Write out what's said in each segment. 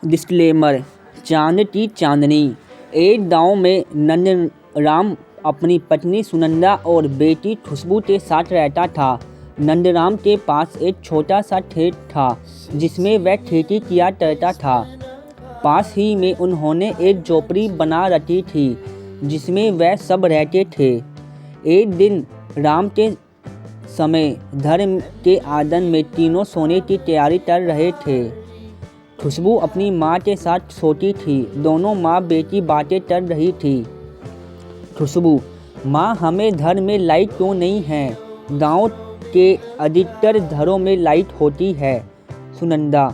Disclaimer. चांद की चांदनी। एक गांव में नंदराम अपनी पत्नी सुनंदा और बेटी खुशबू के साथ रहता था। नंदराम के पास एक छोटा सा खेत था जिसमें वह खेती किया करता था। पास ही में उन्होंने एक झोपड़ी बना रखी थी जिसमें वह सब रहते थे। एक दिन राम के समय धर्म के आंगन में तीनों सोने की तैयारी कर रहे थे। खुशबू अपनी माँ के साथ सोती थी। दोनों माँ बेटी बातें कर रही थी। खुशबू: माँ, हमें घर में लाइट क्यों नहीं है? गांव के अधिकतर घरों में लाइट होती है। सुनंदा: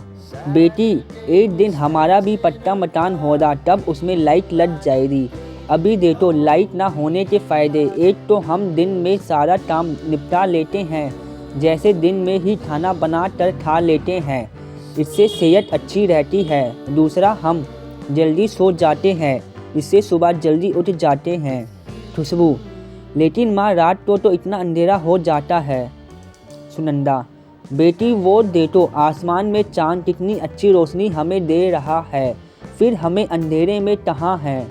बेटी, एक दिन हमारा भी पक्का मकान होगा, तब उसमें लाइट लग जाएगी। अभी देखो लाइट ना होने के फ़ायदे। एक तो हम दिन में सारा काम निपटा लेते हैं, जैसे दिन में ही खाना बना कर खा लेते हैं, इससे सेहत अच्छी रहती है। दूसरा, हम जल्दी सो जाते हैं, इससे सुबह जल्दी उठ जाते हैं। खुशबू: लेकिन माँ, रात को तो इतना अंधेरा हो जाता है। सुनंदा: बेटी, वो देखो आसमान में चांद कितनी अच्छी रोशनी हमें दे रहा है, फिर हमें अंधेरे में कहाँ है।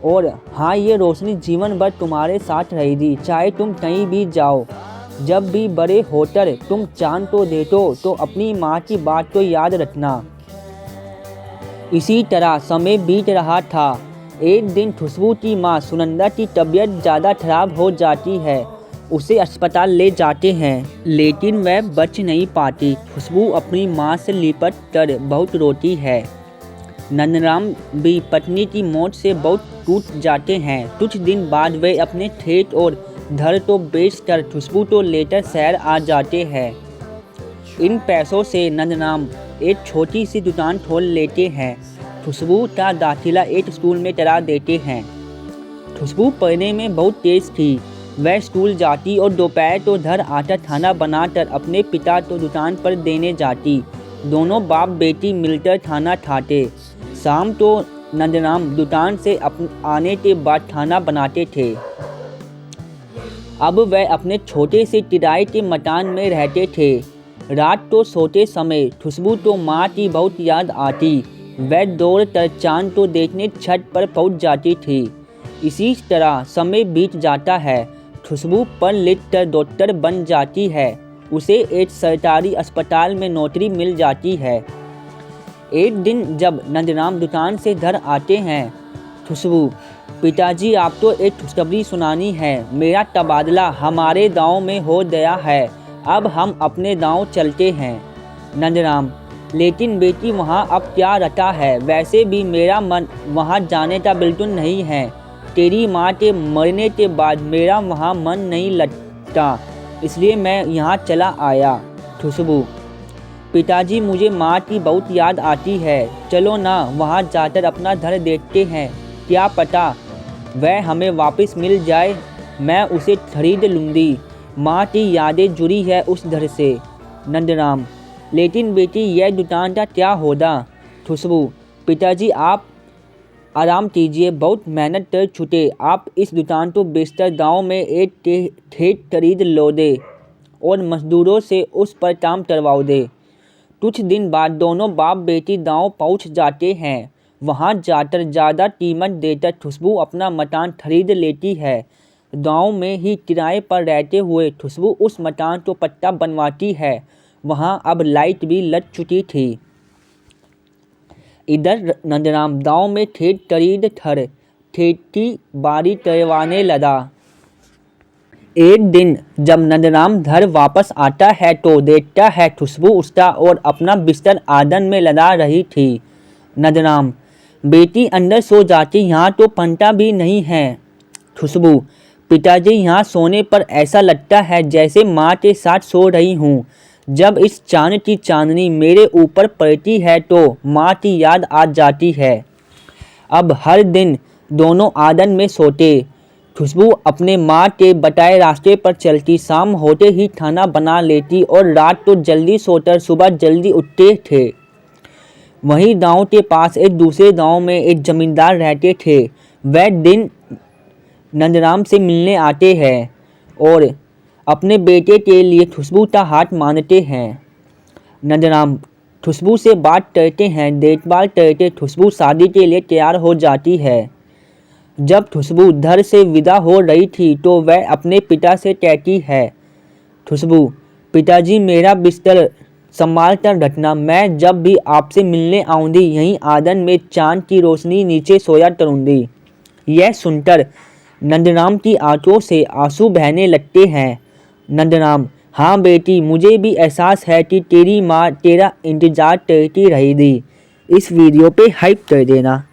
और हाँ, ये रोशनी जीवन भर तुम्हारे साथ रहेगी, चाहे तुम कहीं भी जाओ। जब भी बड़े होकर तुम चांद को देखो तो अपनी माँ की बात को याद रखना। इसी तरह समय बीत रहा था। एक दिन खुशबू की माँ सुनंदा की तबीयत ज़्यादा खराब हो जाती है। उसे अस्पताल ले जाते हैं, लेकिन वह बच नहीं पाती। खुशबू अपनी माँ से लिपट कर बहुत रोती है। नंदराम भी पत्नी की मौत से बहुत टूट जाते हैं। कुछ दिन बाद वे अपने खेत और घर को बेचकर खुशबू को लेकर शहर आ जाते हैं। इन पैसों से नंदराम एक छोटी सी दुकान खोल लेते हैं। खुशबू का दाखिला एक स्कूल में करा देते हैं। खुशबू पढ़ने में बहुत तेज थी। वह स्कूल जाती और दोपहर को घर आकर खाना बनाकर अपने पिता को दुकान पर देने जाती। दोनों बाप बेटी मिलकर खाना खाते। शाम को नंदराम दुकान से आने के बाद खाना बनाते थे। अब वह अपने छोटे से किराए के मकान में रहते थे। रात को सोते समय खुशबू को माँ की बहुत याद आती। वह दौड़कर चांद को देखने छत पर पहुँच जाती थी। इसी तरह समय बीत जाता है। खुशबू पढ़ लिख कर डॉक्टर बन जाती है। उसे एक सरकारी अस्पताल में नौकरी मिल जाती है। एक दिन जब नंदराम दुकान से घर आते हैं, खुशबू: पिताजी, आपको एक खुशखबरी सुनानी है। मेरा तबादला हमारे गांव में हो गया है। अब हम अपने गांव चलते हैं। नंदराम: लेकिन बेटी, वहां अब क्या रखा है? वैसे भी मेरा मन वहां जाने का बिल्कुल नहीं है। तेरी माँ के मरने के बाद मेरा वहां मन नहीं लगता, इसलिए मैं यहाँ चला आया। खुशबू: पिताजी, मुझे माँ की बहुत याद आती है। चलो ना, वहाँ जाकर अपना घर देखते हैं। क्या पता वह हमें वापस मिल जाए। मैं उसे खरीद लूँगी। माँ की यादें जुड़ी है उस घर से। नंदराम: लेकिन बेटी, यह दुकान का क्या होगा? खुशबू: पिताजी, आप आराम कीजिए, बहुत मेहनत कर चुके। आप इस दुकान को बेचकर गांव में एक खेत खरीद लो दे और मजदूरों से उस पर काम करवाओ दे। कुछ दिन बाद दोनों बाप बेटी गांव पहुंच जाते हैं। वहां जाकर ज़्यादा कीमत देकर खुशबू अपना मकान खरीद लेती है। गांव में ही किराए पर रहते हुए खुशबू उस मकान को पक्का बनवाती है। वहां अब लाइट भी लग चुकी थी। इधर नंदराम गांव में खेत खरीद कर खेती बाड़ी करवाने लगा। एक दिन जब नंदराम घर वापस आता है तो देखता है खुशबू उसका और अपना बिस्तर आंगन में लगा रही थी। नंदराम: बेटी, अंदर सो जाती, यहाँ तो पंखा भी नहीं है। खुशबू: पिताजी, यहाँ सोने पर ऐसा लगता है जैसे माँ के साथ सो रही हूँ। जब इस चांद की चांदनी मेरे ऊपर पड़ती है तो माँ की याद आ जाती है। अब हर दिन दोनों आंगन में सोते। खुशबू अपने माँ के बताए रास्ते पर चलती। शाम होते ही खाना बना लेती और रात को जल्दी सोकर सुबह जल्दी उठते थे। वहीं गांव के पास एक दूसरे गांव में एक जमींदार रहते थे। वह दिन नंदराम से मिलने आते हैं और अपने बेटे के लिए खुशबू का हाथ मांगते हैं। नंदराम खुशबू से बात करते हैं। देखभाल करके खुशबू शादी के लिए तैयार हो जाती है। जब खुशबू घर से विदा हो रही थी तो वह अपने पिता से कहती है, खुशबू, पिताजी मेरा बिस्तर संभाल कर रखना, मैं जब भी आपसे मिलने आऊँगी यहीं आंगन में चांद की रोशनी नीचे सोया करूँगी। यह सुनकर नंदराम की आंखों से आंसू बहने लगते हैं। नंदराम, हाँ बेटी, मुझे भी एहसास है कि तेरी माँ तेरा इंतजार करती रहेगी। इस वीडियो पे हाइप कर देना।